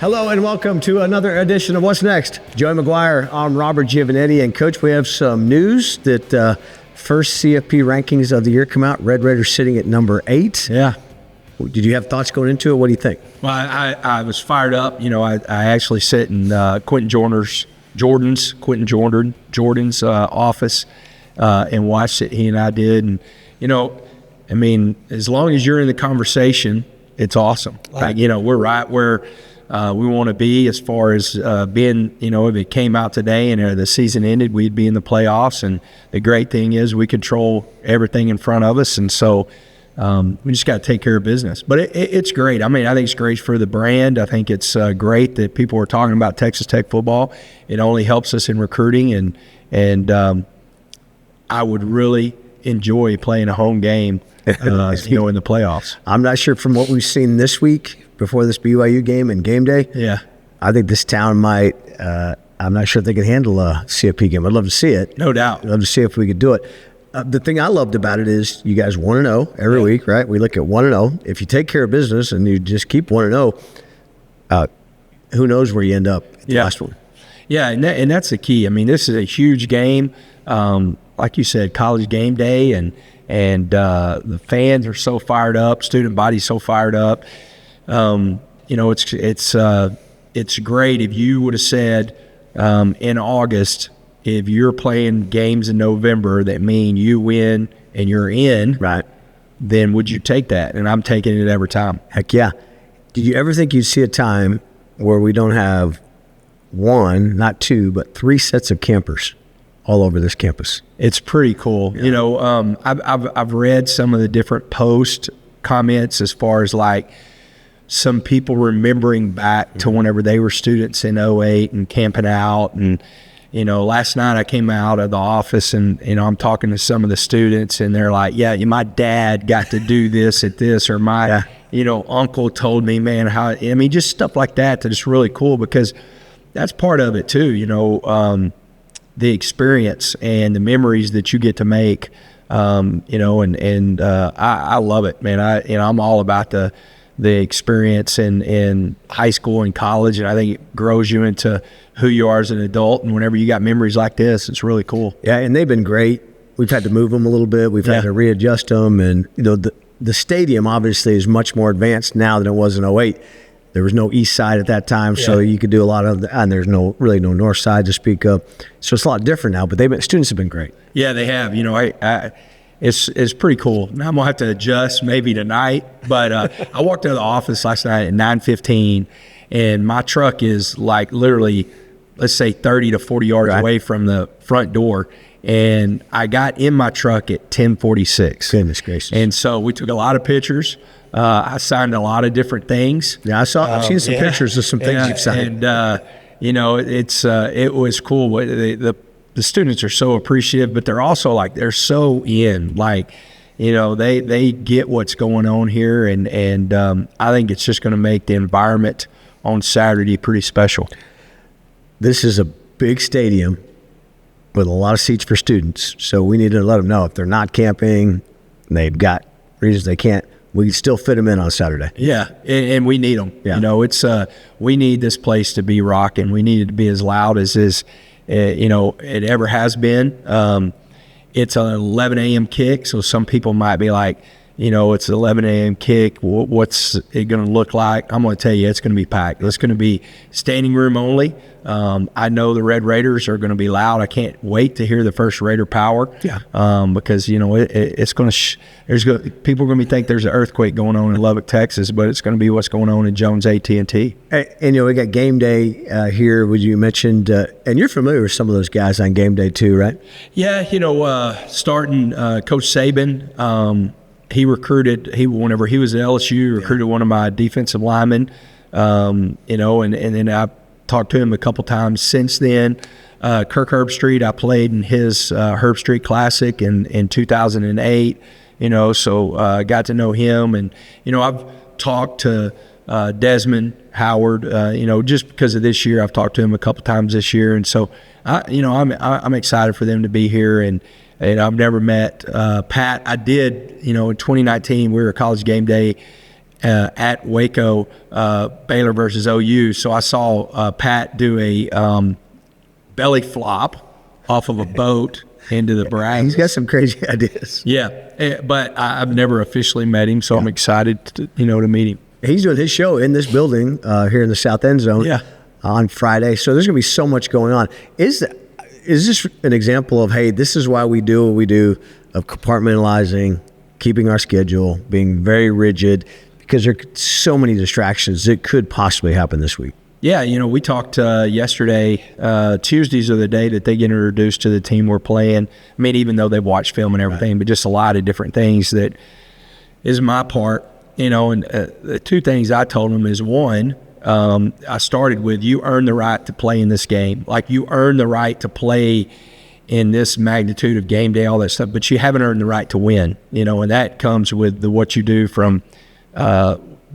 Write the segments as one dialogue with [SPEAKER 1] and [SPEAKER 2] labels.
[SPEAKER 1] Hello and welcome to another edition of What's Next. Joey McGuire, I'm Robert Giovanetti, and Coach, we have some news that first CFP rankings of the year come out. Red Raiders sitting at number 8.
[SPEAKER 2] Yeah.
[SPEAKER 1] Did you have thoughts going into it? What do you think?
[SPEAKER 2] Well, I was fired up. You know, I actually sit in Quentin Jordan's office and watched it. He and I did, and you know, I mean, as long as you're in the conversation, it's awesome. Like, you know, we're right where we want to be as far as being, you know, if it came out today and the season ended, we'd be in the playoffs. And the great thing is we control everything in front of us. And so we just got to take care of business. But it's great. I mean, I think it's great for the brand. I think it's great that people are talking about Texas Tech football. It only helps us in recruiting. And I would really enjoy playing a home game, you know, in the playoffs.
[SPEAKER 1] I'm not sure from what we've seen this week before this BYU game and game day.
[SPEAKER 2] Yeah.
[SPEAKER 1] I think this town might, I'm not sure if they can handle a CFP game. I'd love to see it.
[SPEAKER 2] No doubt.
[SPEAKER 1] I'd love to see if we could do it. The thing I loved about it is you guys 1-0 every week, right? We look at 1-0. If you take care of business and you just keep 1-0, who knows where you end up at the last one.
[SPEAKER 2] Yeah, and that's the key. I mean, this is a huge game. Like you said, college game day, and the fans are so fired up, student body's so fired up. You know, it's great. If you would have said in August, if you're playing games in November that mean you win and you're in,
[SPEAKER 1] right,
[SPEAKER 2] then would you take that? And I'm taking it every time.
[SPEAKER 1] Heck yeah. Did you ever think you'd see a time where we don't have one, not two, but 3 sets of campers all over this campus?
[SPEAKER 2] It's pretty cool. Yeah. You know, I've read some of the different post comments as far as like some people remembering back to whenever they were students in 08 and camping out. And, you know, last night I came out of the office and, you know, I'm talking to some of the students and they're like, yeah, my dad got to do this at this, or my, you know, uncle told me, man, how, I mean, just stuff like that is really cool because that's part of it too, you know, the experience and the memories that you get to make, you know, and I love it, man. I'm all about the experience in high school and college, and I think it grows you into who you are as an adult. And whenever you got memories like this, it's really cool.
[SPEAKER 1] Yeah, and they've been great. We've had to move them a little bit. We've had to readjust them, and you know, the stadium obviously is much more advanced now than it was in 08. There was no east side at that time, so you could do a lot of, and there's really no north side to speak of. So it's a lot different now, but students have been great.
[SPEAKER 2] Yeah, they have. You know, it's pretty cool. Now I'm gonna have to adjust maybe tonight, but I walked out of the office last night at 9:15, and my truck is like literally, let's say 30 to 40 yards away from the front door. And I got in my truck at 10:46.
[SPEAKER 1] Goodness gracious.
[SPEAKER 2] And so we took a lot of pictures. I signed a lot of different things.
[SPEAKER 1] Yeah, I've seen some pictures of some things you've signed.
[SPEAKER 2] And, you know, it was cool. The students are so appreciative, but they're also like, they're so in. Like, you know, they get what's going on here. And I think it's just going to make the environment on Saturday pretty special.
[SPEAKER 1] This is a big stadium with a lot of seats for students. So we need to let them know if they're not camping, they've got reasons they can't, we can still fit them in on Saturday.
[SPEAKER 2] Yeah, and we need them. Yeah. You know, it's we need this place to be rocking. We need it to be as loud as you know, it ever has been. It's an 11 a.m. kick, so some people might be like, you know, it's 11 a.m. kick. What's it going to look like? I'm going to tell you, it's going to be packed. It's going to be standing room only. I know the Red Raiders are going to be loud. I can't wait to hear the first Raider Power. Yeah. Because, you know, it's going to people are going to think there's an earthquake going on in Lubbock, Texas, but it's going to be what's going on in Jones AT&T.
[SPEAKER 1] And you know, we got game day here. Would you mentioned, and you're familiar with some of those guys on game day too, right?
[SPEAKER 2] Yeah. You know, starting Coach Saban. He recruited, whenever he was at LSU, recruited one of my defensive linemen, you know, and then I talked to him a couple times since then. Kirk Herbstreit, I played in his Herbstreit Classic in 2008, you know, so I got to know him. And, you know, I've talked to Desmond Howard, you know, just because of this year. I've talked to him a couple times this year. And so, you know, I'm excited for them to be here. And I've never met Pat. I did, you know, in 2019, we were at College Game Day at Waco, Baylor versus OU. So I saw Pat do a belly flop off of a boat into the bracket.
[SPEAKER 1] He's got some crazy ideas.
[SPEAKER 2] Yeah, but I've never officially met him, so I'm excited to meet him.
[SPEAKER 1] He's doing his show in this building here in the South End Zone on Friday. So there's going to be so much going on. Is this an example of, hey, this is why we do what we do, of compartmentalizing, keeping our schedule, being very rigid, because there are so many distractions that could possibly happen this week?
[SPEAKER 2] Yeah, we talked yesterday. Tuesdays are the day that they get introduced to the team we're playing. I mean, even though they've watched film and everything, but just a lot of different things that is my part. And the two things I told them is, one, I started with, you earn the right to play in this game. Like, you earn the right to play in this magnitude of game day, all that stuff, but you haven't earned the right to win, and that comes with what you do from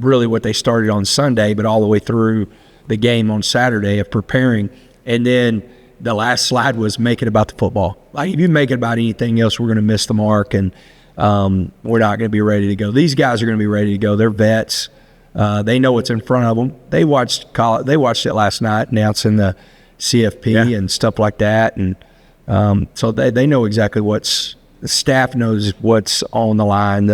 [SPEAKER 2] really what they started on Sunday, but all the way through the game on Saturday of preparing. And then the last slide was make it about the football. Like, if you make it about anything else, we're going to miss the mark, and we're not going to be ready to go. These guys are going to be ready to go. They're vets. They know what's in front of them. They watched it last night, announcing the CFP and stuff like that. And so they know exactly the staff knows what's on the line.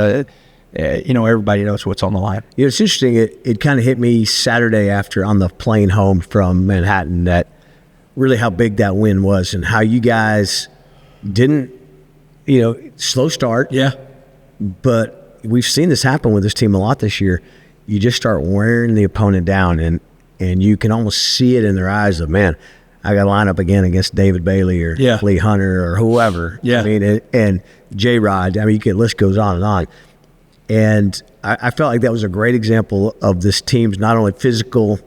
[SPEAKER 2] Everybody knows what's on the line.
[SPEAKER 1] It's interesting. It kind of hit me Saturday after on the plane home from Manhattan that really how big that win was and how you guys didn't, slow start.
[SPEAKER 2] Yeah.
[SPEAKER 1] But we've seen this happen with this team a lot this year. You just start wearing the opponent down, and you can almost see it in their eyes of, man, I got to line up again against David Bailey or Lee Hunter or whoever.
[SPEAKER 2] Yeah.
[SPEAKER 1] I mean, and J-Rod. I mean, the list goes on and on. And I felt like that was a great example of this team's not only physical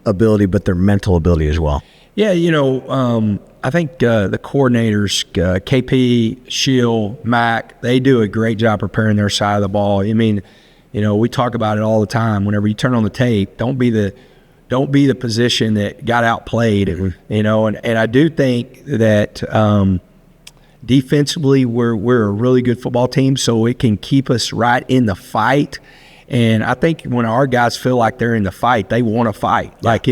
[SPEAKER 1] ability, but their mental ability as well.
[SPEAKER 2] Yeah, I think the coordinators, KP, Shield, Mac, they do a great job preparing their side of the ball. I mean, we talk about it all the time. Whenever you turn on the tape, don't be the position that got outplayed. Mm-hmm. And I do think that defensively we're a really good football team, so it can keep us right in the fight. And I think when our guys feel like they're in the fight, they want to fight. Yeah. Like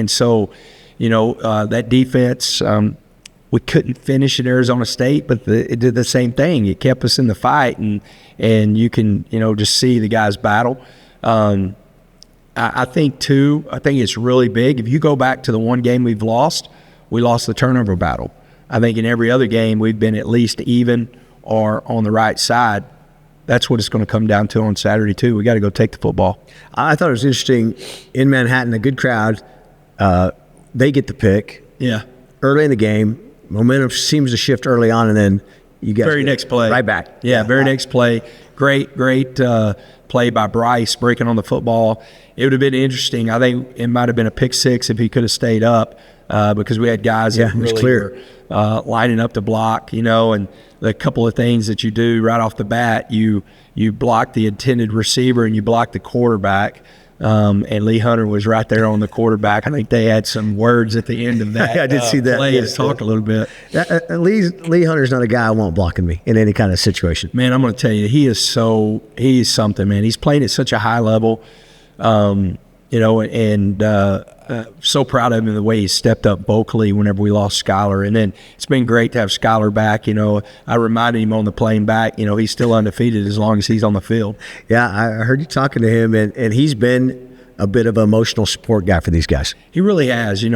[SPEAKER 2] so that defense, we couldn't finish at Arizona State, but it did the same thing. It kept us in the fight, and you can just see the guys battle. I think it's really big. If you go back to the one game we lost the turnover battle. I think in every other game we've been at least even or on the right side. That's what it's going to come down to on Saturday too. We got to go take the football.
[SPEAKER 1] I thought it was interesting in Manhattan, a good crowd. They get the pick.
[SPEAKER 2] Yeah.
[SPEAKER 1] Early in the game, momentum seems to shift early on, and then you guys
[SPEAKER 2] very next play
[SPEAKER 1] right back.
[SPEAKER 2] Yeah, next play. Great play by Bryce breaking on the football. It would have been interesting. I think it might have been a pick six if he could have stayed up because we had guys that really were lining up to block, and the couple of things that you do right off the bat, you block the intended receiver and you block the quarterback. And Lee Hunter was right there on the quarterback. I think they had some words at the end of that.
[SPEAKER 1] I did see that.
[SPEAKER 2] Play to talk a little bit.
[SPEAKER 1] Lee Hunter's not a guy I want blocking me in any kind of situation.
[SPEAKER 2] Man, I'm going to tell you, he's something, man. He's playing at such a high level, so proud of him in the way he stepped up vocally whenever we lost Skylar. And then it's been great to have Skylar back. I reminded him on the plane back, he's still undefeated as long as he's on the field. Yeah, I heard you talking to him, and he's been a bit of an emotional support guy for these guys. He really has. He's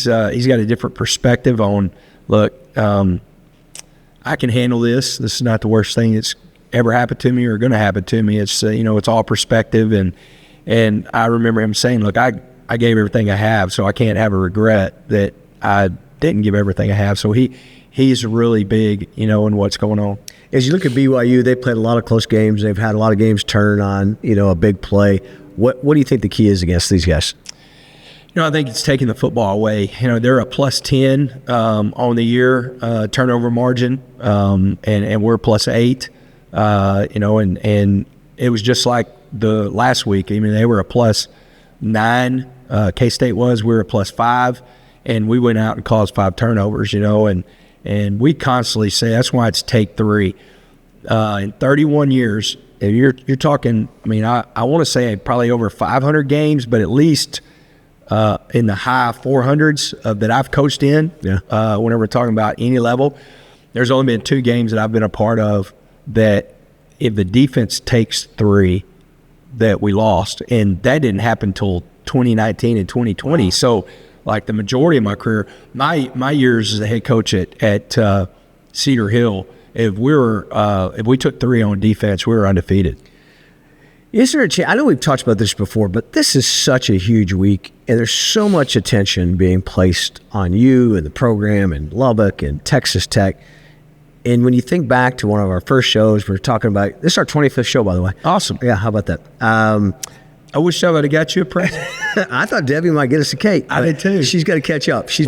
[SPEAKER 2] got a different perspective on, look, I can handle this. This is not the worst thing that's ever happened to me or going to happen to me. It's, it's all perspective. And I remember him saying, look, I gave everything I have, so I can't have a regret that I didn't give everything I have. So he's really big, in what's going on. As you look at BYU, they played a lot of close games. They've had a lot of games turn on, a big play. What do you think the key is against these guys? I think it's taking the football away. They're a plus 10 on the year turnover margin, and we're plus 8. And it was just like the last week. They were a plus 9. K-State we were a plus 5, and we went out and caused 5 turnovers, and we constantly say that's why it's take 3. In 31 years, you're talking, I mean, I want to say probably over 500 games, but at least in the high 400s that I've coached in.
[SPEAKER 1] Yeah.
[SPEAKER 2] Whenever we're talking about any level, there's only been 2 games that I've been a part of that if the defense takes 3, that we lost, and that didn't happen till 2019 and 2020. Wow. So, like the majority of my career, my years as a head coach at Cedar Hill, if we took 3 on defense, we were undefeated.
[SPEAKER 1] Is there a chance? I know we've talked about this before, but this is such a huge week, and there's so much attention being placed on you and the program and Lubbock and Texas Tech. And when you think back to one of our first shows, we're talking about, this is our 25th show, by the way.
[SPEAKER 2] Awesome.
[SPEAKER 1] Yeah, how about that?
[SPEAKER 2] I wish I would have got you a present.
[SPEAKER 1] I thought Debbie might get us a cake.
[SPEAKER 2] I did too.
[SPEAKER 1] She's got to catch up. She's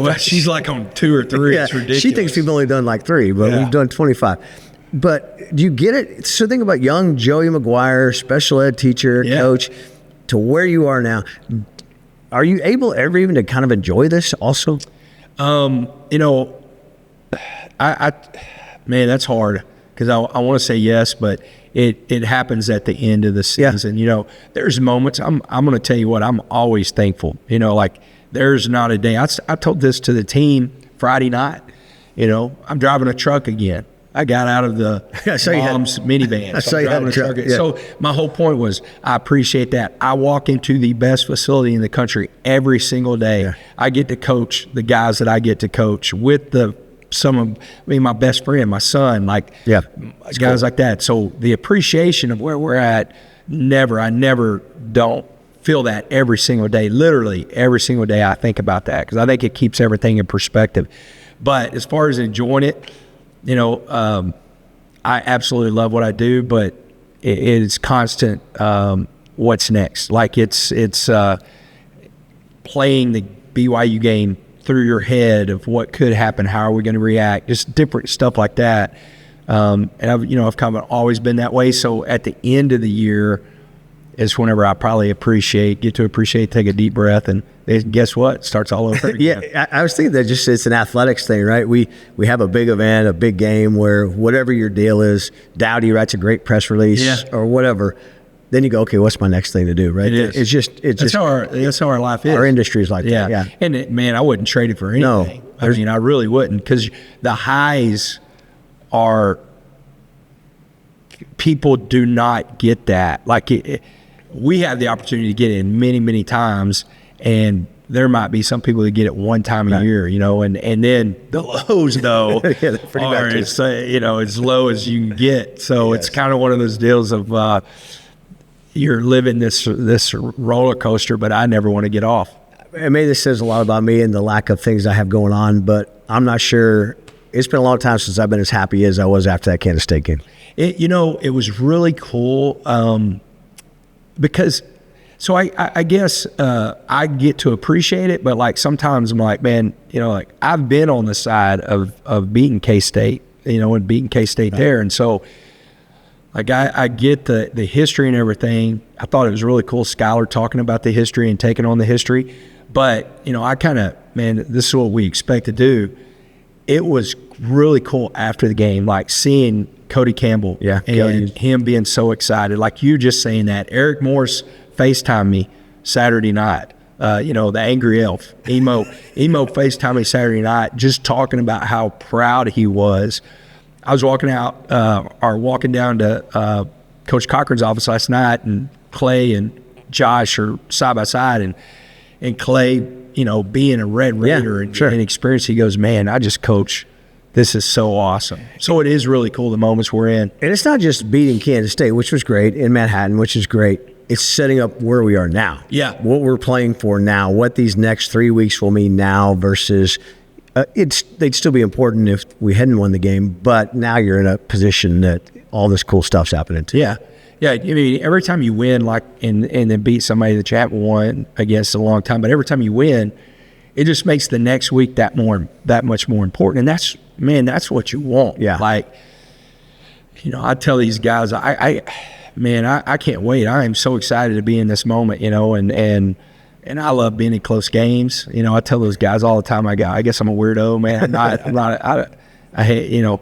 [SPEAKER 2] like on 2 or 3.
[SPEAKER 1] Yeah,
[SPEAKER 2] it's ridiculous.
[SPEAKER 1] She thinks we've only done like 3, but we've done 25. But do you get it? So think about young Joey McGuire, special ed teacher, coach, to where you are now. Are you able ever even to kind of enjoy this also?
[SPEAKER 2] You know, man, that's hard because I want to say yes, but it happens at the end of the season. You know, there's moments, I'm going to tell you what, I'm always thankful. You know, like there's not a day. I told this to the team Friday night. You know, I'm driving a truck again. I got out of the mom's minivan.
[SPEAKER 1] I saw you had a truck. Yeah.
[SPEAKER 2] So my whole point was I appreciate that. I walk into the best facility in the country every single day. Yeah. I get to coach the guys that I get to coach with my best friend, my son, like guys like that. So the appreciation of where we're at, I never don't feel that every single day. Literally every single day I think about that because I think it keeps everything in perspective. But as far as enjoying it, you know, I absolutely love what I do, but it's constant. What's next? Like it's playing the BYU game through your head of what could happen, how are we going to react, just different stuff like that. And I've kind of always been that way. So at the end of the year is whenever I probably get to appreciate, take a deep breath, and guess what? It starts all over again.
[SPEAKER 1] I was thinking that just it's an athletics thing, right? We have a big event, a big game where whatever your deal is, Dowdy writes a great press release or whatever. Then you go, okay, what's my next thing to do, right? It's just
[SPEAKER 2] that's how our life is.
[SPEAKER 1] Our industry is like that. Yeah.
[SPEAKER 2] And man, I wouldn't trade it for anything. No, I mean, I really wouldn't, because the highs are, people do not get that. Like we have the opportunity to get it many, many times, and there might be some people that get it one time a year, you know, and then the lows though are as low as you can get. So it's kind of one of those deals of you're living this roller coaster, but I never want to get off.
[SPEAKER 1] And maybe this says a lot about me and the lack of things I have going on, but I'm not sure. It's been a long time since I've been as happy as I was after that Kansas State game. It was really cool because. So I guess I get to appreciate it, but like sometimes I'm like, man, you know, like I've been on the side of beating K-State, you know, and beating K-State there. And so like I get the history and everything. I thought it was really cool, Skylar talking about the history and taking on the history. But, you know, I kind of, man, this is what we expect to do. It was really cool after the game, like seeing Cody Campbell and him being so excited. Like you just saying that. Eric Morse FaceTime me Saturday night. The angry elf, Emo FaceTime me Saturday night, just talking about how proud he was. I was walking down to Coach Cochran's office last night, and Clay and Josh are side by side, and Clay, you know, being a Red Raider and experience, he goes, man, I just coach. This is so awesome. So it is really cool, the moments we're in. And it's not just beating Kansas State, which was great, in Manhattan, which is great. It's setting up where we are now. Yeah. What we're playing for now, what these next 3 weeks will mean now versus they'd still be important if we hadn't won the game, but now you're in a position that all this cool stuff's happening to.
[SPEAKER 2] Yeah. Yeah. I mean, every time you win, like, and then beat somebody that you haven't won against in a long time, but every time you win, it just makes the next week that much more important. And that's what you want. Yeah. Like, you know, I tell these guys, I can't wait. I am so excited to be in this moment, you know, and I love being in close games. You know, I tell those guys all the time, I guess I'm a weirdo, man. I hate, you know,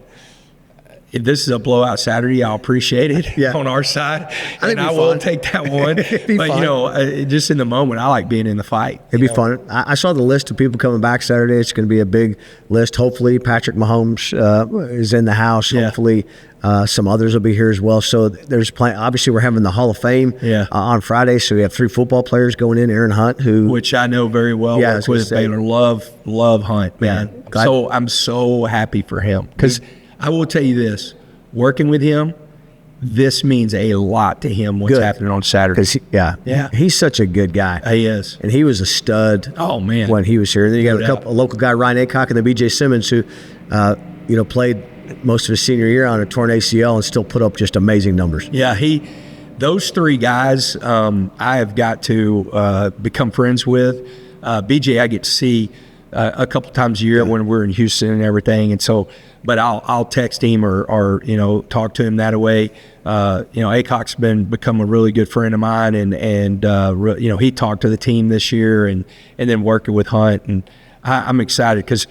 [SPEAKER 2] if this is a blowout Saturday, I'll appreciate it on our side, and I will take that one. But just in the moment, I like being in the fight.
[SPEAKER 1] It'd be fun. I saw the list of people coming back Saturday. It's going to be a big list. Hopefully, Patrick Mahomes is in the house. Yeah. Hopefully, some others will be here as well. So there's plenty. Obviously, we're having the Hall of Fame on Friday. So we have 3 football players going in. Aaron Hunt, which
[SPEAKER 2] I know very well. Yeah, with Baylor. Love Hunt, man. Yeah. So I'm so happy for him because I will tell you this: working with him, this means a lot to him. What's happening on Saturday?
[SPEAKER 1] He's such a good guy.
[SPEAKER 2] He is,
[SPEAKER 1] and he was a stud.
[SPEAKER 2] Oh man,
[SPEAKER 1] when he was here. And then you got a local guy, Ryan Aycock, and then B.J. Simmons, who played most of his senior year on a torn ACL and still put up just amazing numbers.
[SPEAKER 2] Yeah, those 3 guys I have got to become friends with. BJ I get to see a couple times a year when we're in Houston and everything, and so. But I'll text him or talk to him that way. Aycock's become a really good friend of mine, and he talked to the team this year, and then working with Hunt, and I'm excited because.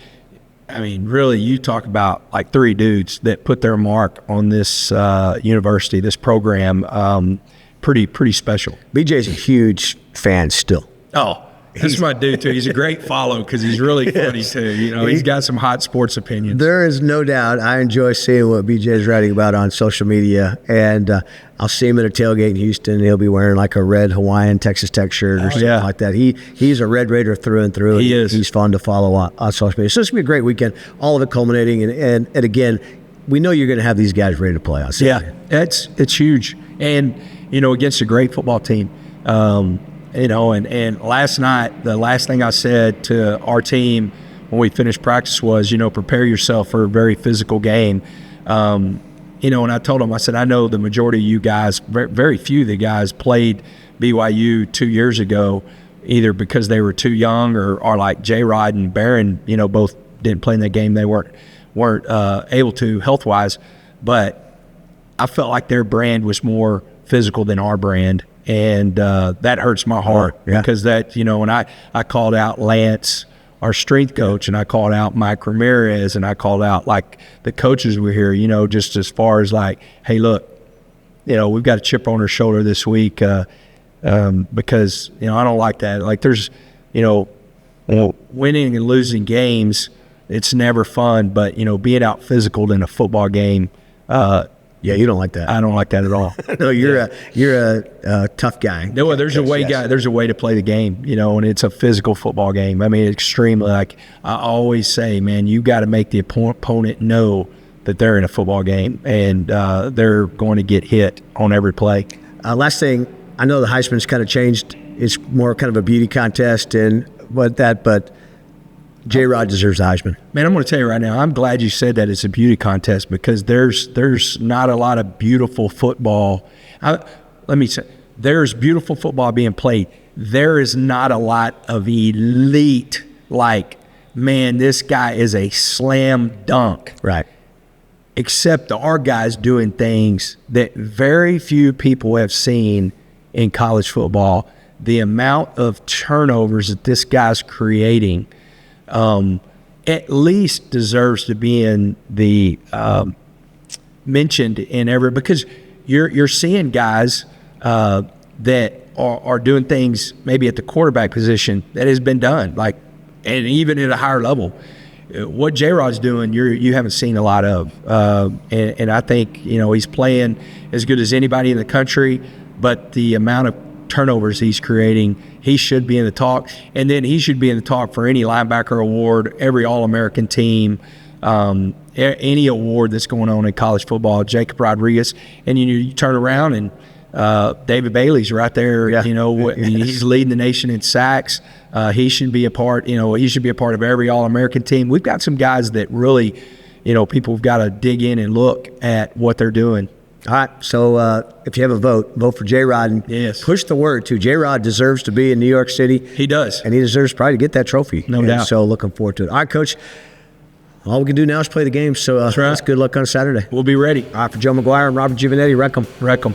[SPEAKER 2] I mean, really, you talk about like 3 dudes that put their mark on this university, this program. Pretty special.
[SPEAKER 1] BJ's a huge fan still.
[SPEAKER 2] Oh, that's my dude too. He's a great follow because he's really funny too. He's got some hot sports opinions.
[SPEAKER 1] There is no doubt. I enjoy seeing what BJ is writing about on social media, and I'll see him at a tailgate in Houston. He'll be wearing like a red Hawaiian Texas Tech shirt or something like that. He's a Red Raider through and through.
[SPEAKER 2] He is.
[SPEAKER 1] He's fun to follow on social media. So it's going to be a great weekend. All of it culminating, and again, we know you're going to have these guys ready to play on Saturday.
[SPEAKER 2] Yeah, it's huge, and against a great football team. And last night, the last thing I said to our team when we finished practice was, prepare yourself for a very physical game. And I told them, I said, I know the majority of you guys, very few of the guys played BYU 2 years ago, either because they were too young or like J-Rod and Barron, both didn't play in that game. They weren't able to health-wise. But I felt like their brand was more physical than our brand. And that hurts my heart because when I called out Lance, our strength coach, and I called out Mike Ramirez, and I called out like the coaches were here, just as far as like, hey, look, we've got a chip on our shoulder this week because, I don't like that. Like there's, winning and losing games, it's never fun, but, being out physical in a football game,
[SPEAKER 1] yeah, you don't like that.
[SPEAKER 2] I don't like that at all.
[SPEAKER 1] No, you're a tough guy.
[SPEAKER 2] No, there's a way, there's a way to play the game, and it's a physical football game. I mean, extremely. Like I always say, man, you got to make the opponent know that they're in a football game and they're going to get hit on every play.
[SPEAKER 1] Last thing, I know the Heisman's kind of changed. It's more kind of a beauty contest but J-Rod deserves the Heisman.
[SPEAKER 2] Man, I'm going to tell you right now, I'm glad you said that it's a beauty contest because there's not a lot of beautiful football. Let me say, there's beautiful football being played. There is not a lot of elite, like, man, this guy is a slam dunk.
[SPEAKER 1] Right.
[SPEAKER 2] Except our guys doing things that very few people have seen in college football. The amount of turnovers that this guy's creating at least deserves to be in the mentioned in every, because you're seeing guys that are doing things maybe at the quarterback position that has been done, like, and even at a higher level. What J-Rod's doing, you haven't seen a lot of, and I think he's playing as good as anybody in the country, but the amount of turnovers he's creating, he should be in the talk, and then he should be in the talk for any linebacker award, every All-American team, any award that's going on in college football. Jacob Rodriguez, and you turn around and David Bailey's right there. Yeah. He's leading the nation in sacks. He should be a part. He should be a part of every All-American team. We've got some guys that really, people have got to dig in and look at what they're doing.
[SPEAKER 1] All right, so if you have a vote for J-Rod, and push the word too. J-Rod deserves to be in New York City.
[SPEAKER 2] He does.
[SPEAKER 1] And he deserves probably to get that trophy.
[SPEAKER 2] No doubt.
[SPEAKER 1] So looking forward to it. All right, Coach, all we can do now is play the game, so that's good luck on Saturday.
[SPEAKER 2] We'll be ready.
[SPEAKER 1] All right, for Joe McGuire and Robert Giovanetti, wreck 'em.
[SPEAKER 2] Wreck 'em.